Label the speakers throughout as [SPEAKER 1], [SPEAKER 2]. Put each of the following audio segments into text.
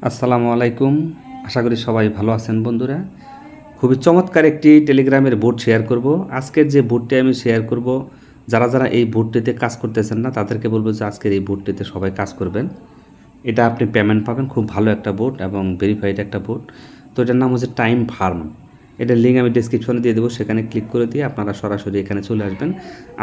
[SPEAKER 1] আসসালামু আলাইকুম। আশা করি সবাই ভালো আছেন বন্ধুরা। খুবই চমৎকার একটি টেলিগ্রামের বোর্ড শেয়ার করব। আজকের যে বোর্ডটি আমি শেয়ার করব, যারা এই বোর্ডটিতে কাজ করতেছেন না তাদেরকে বলবো যে আজকের এই বোর্ডটিতে সবাই কাজ করবেন। এটা আপনি পেমেন্ট পাবেন, খুব ভালো একটা বোর্ড এবং ভেরিফাইড একটা বোর্ড। তো এটার নাম হচ্ছে টাইম ফার্ম। এটার লিঙ্ক আমি ডিসক্রিপশনে দিয়ে দেবো, সেখানে ক্লিক করে দিয়ে আপনারা সরাসরি এখানে চলে আসবেন।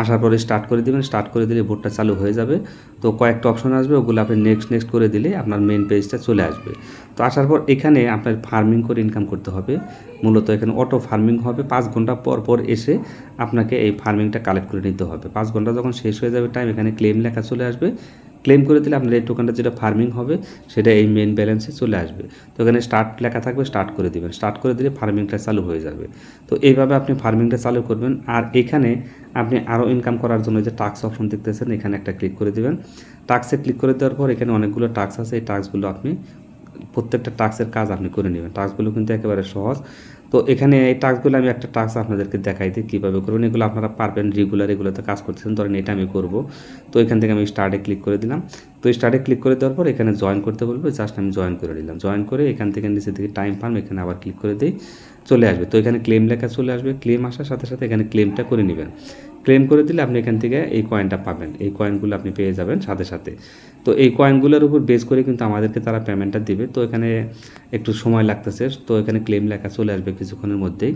[SPEAKER 1] আসার পরে স্টার্ট করে দেবেন, স্টার্ট করে দিলে বোর্ডটা চালু হয়ে যাবে। তো কয়েকটা অপশন আসবে, ওগুলো আপনি নেক্সট করে দিলে আপনার মেন পেজটা চলে আসবে। তো আসার পর এখানে আপনার ফার্মিং করে ইনকাম করতে হবে। মূলত এখানে অটো ফার্মিং হবে, 5 ঘন্টা পর এসে আপনাকে এই ফার্মিংটা কালেক্ট করে নিতে হবে। 5 ঘন্টা যখন শেষ হয়ে যাবে টাইম, এখানে ক্লেম লেখা চলে আসবে। ক্লেম করে দিলে আপনার এই টোকেনটা যেটা ফার্মিং হবে সেটা এই মেন ব্যালেন্সে চলে আসবে। তো এখানে স্টার্ট লেখা থাকবে, স্টার্ট করে দিবেন। স্টার্ট করে দিলে ফার্মিংটা চালু হয়ে যাবে। তো এইভাবে আপনি ফার্মিংটা চালু করবেন। আর এখানে আপনি আরও ইনকাম করার জন্য যে টাস্ক অপশন দেখতেছেন, এখানে একটা ক্লিক করে দিবেন। টাস্কে ক্লিক করে দেওয়ার পর এখানে অনেকগুলো টাস্ক আছে। এই টাস্কগুলো আপনি প্রত্যেকটা টাস্কের কাজ আপনি করে নেবেন। টাস্কগুলো কিন্তু একেবারে সহজ। তো এখানে এই টাস্কগুলো আমি একটা টাস্ক আপনাদেরকে দেখাই দিই কীভাবে করবেন। এগুলো আপনারা পারবেন, রেগুলার এগুলোতে কাজ করতেছেন। ধরেন এটা আমি করব। তো এখান থেকে আমি স্টার্টে ক্লিক করে দিলাম। তো স্টার্টে ক্লিক করে দেওয়ার পর এখানে জয়েন করতে বলবে, জাস্ট আমি জয়েন করে নিলাম। জয়েন করে এখান থেকে নিচে থেকে টাইম ফার্ম, এখানে আবার ক্লিক করে দিই, চলে আসবে। তো এখানে ক্লেম লেখা চলে আসবে। ক্লেম আসার সাথে সাথে এখানে ক্লেমটা করে নেবেন। ক্লেম করে দিলে আপনি এখান থেকে এই কয়েনটা পাবেন। এই কয়েনগুলো আপনি পেয়ে যাবেন সাথে সাথে। তো এই কয়েনগুলোর উপর বেস করে কিন্তু আমাদেরকে তারা পেমেন্টটা দিবে। তো এখানে একটু সময় লাগতেছে। তো এখানে ক্লেম লেখা চলে আসবে কিছুক্ষণের মধ্যেই।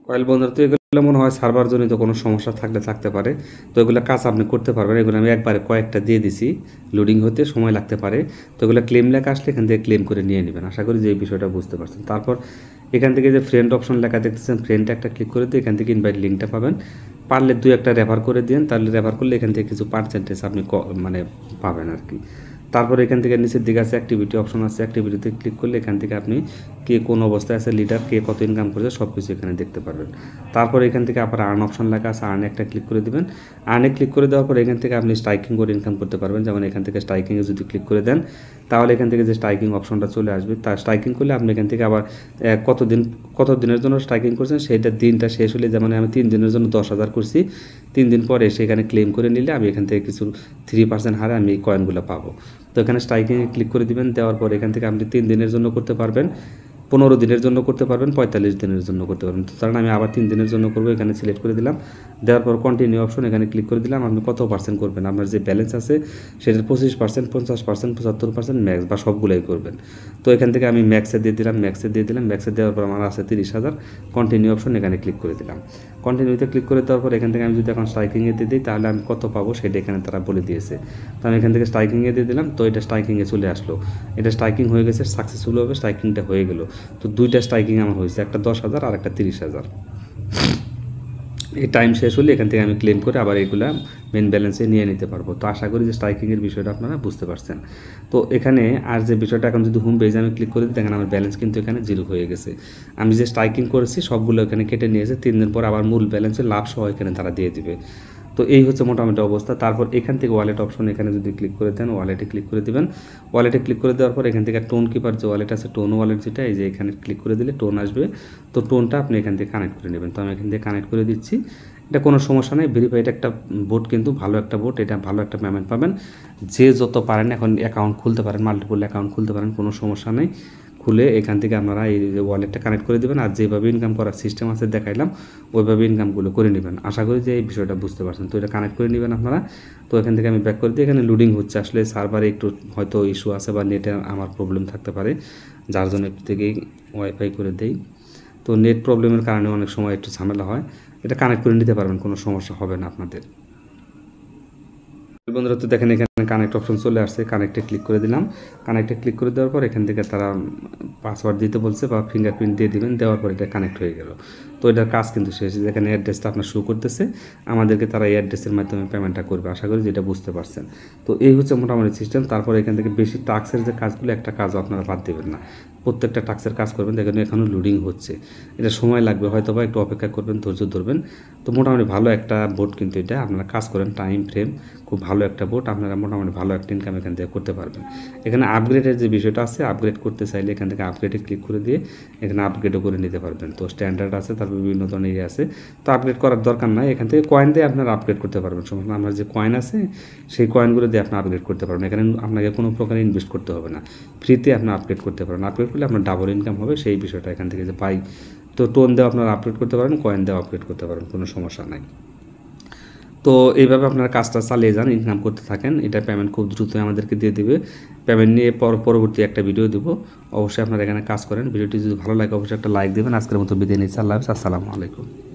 [SPEAKER 1] কয়েল বন্ধুরা, তো এগুলো মনে হয় সার্ভারজনিত কোনো সমস্যা থাকতে পারে। তো এগুলো কাজ আপনি করতে পারবেন। এগুলো আমি একবারে কয়েকটা দিয়ে দিছি, লোডিং হতে সময় লাগতে পারে। তো এগুলো ক্লেম লেখা আসলে এখান থেকে ক্লেম করে নিয়ে নেবেন। আশা করি যে এই বিষয়টা বুঝতে পারছেন। তারপর এখান থেকে যে ফ্রেন্ড অপশন লেখা দেখতেছেন, ফ্রেন্ডটা একটা ক্লিক করে দিয়ে এখান থেকে ইনভাইট লিঙ্কটা পাবেন। পারলে 2-1টা রেফার করে দিন, তাহলে রেফার করলে এখান থেকে কিছু পার্সেন্টেজ আপনি মানে পাবেন আর কি। তারপর এখান থেকে নিচের দিকে আছে অ্যাক্টিভিটি অপশন আছে। অ্যাক্টিভিটিতে ক্লিক করলে এখান থেকে আপনি কে কোন অবস্থায় আছে, লিডার কে কত ইনকাম করেছে সব কিছু এখানে দেখতে পারবেন। তারপর এখান থেকে আবার আর্ন অপশন লেখা আছে, আর্নে একটা ক্লিক করে দিবেন। আর্নে ক্লিক করে দেওয়ার পর এখান থেকে আপনি স্ট্রাইকিং করে ইনকাম করতে পারবেন। যেমন এখান থেকে স্ট্রাইকিংয়ে যদি ক্লিক করে দেন, তাহলে এখান থেকে যে স্ট্রাইকিং অপশনটা চলে আসবে, তার স্ট্রাইকিং করলে আপনি এখান থেকে আবার কত দিনের জন্য স্ট্রাইকিং করছেন সেইটা দিনটা শেষ হলে, যেমন আমি 3 দিনের জন্য 10,000 করছি, 3 দিন পরে সেখানে ক্লেম করে নিলে আমি এখান থেকে কিছু 3% হারে আমি এই কয়েনগুলো পাবো। তো এখানে স্ট্রাইকিংয়ে ক্লিক করে দিবেন। দেওয়ার পর এখান থেকে আপনি 3 দিনের জন্য করতে পারবেন, 15 দিনের জন্য করতে পারবেন, 45 দিনের জন্য করতে পারবেন। কারণ আমি আবার 3 দিনের জন্য করবো, এখানে সিলেক্ট করে দিলাম। দেওয়ার পর কন্টিনিউ অপশন এখানে ক্লিক করে দিলাম। আপনি কত পার্সেন্ট করবেন, আপনার যে ব্যালেন্স আছে সেটার 25%, 50%, 75% ম্যাক্স বা সবগুলোই করবেন। তো এখান থেকে আমি ম্যাক্সে দিয়ে দিলাম। ম্যাক্সে দেওয়ার পর আমার আছে 30,000। কন্টিনিউ অপশন এখানে ক্লিক করে দিলাম। কন্টিনিউতে ক্লিক করে দেওয়ার পর এখান থেকে আমি যদি এখন স্ট্রাইকিংয়ে দিয়ে দিই, তাহলে আমি কত পাবো সেটা এখানে তারা বলে দিয়েছে। তো আমি এখান থেকে স্ট্রাইকিংয়ে দিয়ে দিলাম। তো এটা স্ট্রাইকিংয়ে চলে আসলো। এটা স্ট্রাইকিং হয়ে গেছে, সাকসেসফুল হবে, স্ট্রাইকিংটা হয়ে গেল। তো 2টা স্ট্রাইকিং আমার হয়েছে, একটা 10,000 আর একটা 30,000। এই টাইম শেষ হলে এখান থেকে আমি ক্লেম করে আবার এগুলা মেন ব্যালেন্সে নিয়ে নিতে পারবো। তো আশা করি যে স্ট্রাইকিংয়ের বিষয়টা আপনারা বুঝতে পারছেন। তো এখানে আর যে বিষয়টা, এখন যদি হোম পেজে আমি ক্লিক করে দিই, দেখেন আমার ব্যালেন্স কিন্তু এখানে 0 হয়ে গেছে। আমি যে স্ট্রাইকিং করেছি সবগুলো এখানে কেটে নিয়েছে। 3 দিন পর আবার মূল ব্যালেন্সে লাভ সহ এখানে তারা দিয়ে দিবে। তো এই হচ্ছে মোটামুটি অবস্থা। তারপর এখান থেকে ওয়ালেট অপশন এখানে যদি ক্লিক করে দেন, ওয়ালেটে ক্লিক করে দিবেন। ওয়ালেটে ক্লিক করে দেওয়ার পর এখান থেকে টোন কিপার যে ওয়ালেট আছে, টোন ওয়ালেট যেটা, এই যে এখানে ক্লিক করে দিলে টোন আসবে। তো টোনটা আপনি এখান থেকে কানেক্ট করে নেবেন। তো আমি এখান থেকে কানেক্ট করে দিচ্ছি। এটা কোনো সমস্যা নেই, ভেরিফাইড একটা বোট, কিন্তু ভালো একটা বোট। এটা ভালো একটা পেমেন্ট পাবেন। যে যত পারেন এখন অ্যাকাউন্ট খুলতে পারেন, মাল্টিপল অ্যাকাউন্ট খুলতে পারেন, কোনো সমস্যা নেই। খুলে এখান থেকে আপনারা এই ওয়ালেটটা কানেক্ট করে দেবেন। আর যেভাবে ইনকাম করার সিস্টেম আছে দেখাইলাম, ওইভাবে ইনকামগুলো করে নেবেন। আশা করি যে এই বিষয়টা বুঝতে পারছেন। তো এটা কানেক্ট করে নেবেন আপনারা। তো এখান থেকে আমি ব্যাক করে দিই। এখানে লোডিং হচ্ছে, আসলে সার্ভারে একটু হয়তো ইস্যু আছে বা নেটে আমার প্রবলেম থাকতে পারে, যার জন্য একটু থেকেই ওয়াইফাই করে দেই। তো নেট প্রবলেমের কারণে অনেক সময় একটু ঝামেলা হয়। এটা কানেক্ট করে নিতে পারবেন, কোনো সমস্যা হবে না আপনাদের। বন্ধুরা, তো দেখেন এখানে কানেক্ট অপশন চলে আসছে। কানেক্টে ক্লিক করে দিলাম। কানেক্টে ক্লিক করে দেওয়ার পর এখান থেকে তারা পাসওয়ার্ড দিতে বলছে বা ফিঙ্গারপ্রিন্ট দিয়ে দিবেন। দেওয়ার পর এটা কানেক্ট হয়ে গেল। তো এটার কাজ কিন্তু শেষ। যেখানে অ্যাড্রেসটা আপনার শো করতেছে, আমাদেরকে তারা এই অ্যাড্রেসের মাধ্যমে পেমেন্টটা করবে। আশা করি যেটা বুঝতে পারছেন। তো এই হচ্ছে মোটামুটি সিস্টেম। তারপর এখান থেকে বেশি টাস্কের যে কাজগুলো, একটা কাজও আপনারা বাদ দেবেন না, প্রত্যেকটা টাস্কের কাজ করবেন। দেখেন এখনও লোডিং হচ্ছে, এটা সময় লাগবে, হয়তো বা একটু অপেক্ষা করবেন, ধৈর্য ধরবেন। তো মোটামুটি ভালো একটা বোর্ড কিন্তু এটা, আপনারা কাজ করেন। টাইম ফ্রেম খুব ভালো একটা বোর্ড। আপনারা মোটামুটি মোটামুটি ভালো একটা ইনকাম এখান থেকে করতে পারবেন। এখানে আপগ্রেডের যে বিষয়টা আছে, আপগ্রেড করতে চাইলে এখান থেকে আপগ্রেডে ক্লিক করে দিয়ে এখানে আপগ্রেডও করে নিতে পারবেন। তো স্ট্যান্ডার্ড আছে, তারপর বিভিন্ন ধরনের ইয়ে আছে। তো আপগ্রেড করার দরকার নাই, এখান থেকে কয়েন দিয়ে আপনারা আপগ্রেড করতে পারবেন। সমস্যা, আমার যে কয়েন আছে সেই কয়েনগুলো দিয়ে আপনি আপগ্রেড করতে পারবেন। এখানে আপনাকে কোনো প্রকার ইনভেস্ট করতে হবে না, ফ্রিতে আপনি আপগ্রেড করতে পারেন। আপগ্রেড করলে আপনার ডাবল ইনকাম হবে, সেই বিষয়টা এখান থেকে যে পাই। তো টোন দেওয়া আপনারা আপগ্রেড করতে পারেন, কয়েন দেওয়া আপগ্রেড করতে পারেন, কোনো সমস্যা নাই। তো এইভাবে আপনারা কাজটা চালিয়ে যান, ইনকাম করতে থাকেন। এটা পেমেন্ট খুব দ্রুতই আমাদেরকে দিয়ে দিবে। পেমেন্ট নিয়ে পরবর্তী একটা ভিডিও দিব, অবশ্যই আপনারা এখানে কাজ করেন। ভিডিওটি যদি ভালো লাগে অবশ্যই একটা লাইক দেবেন। আজকের মতো বিদায় নিচ্ছি, আল্লাহ হাফেজ, আসসালামু আলাইকুম।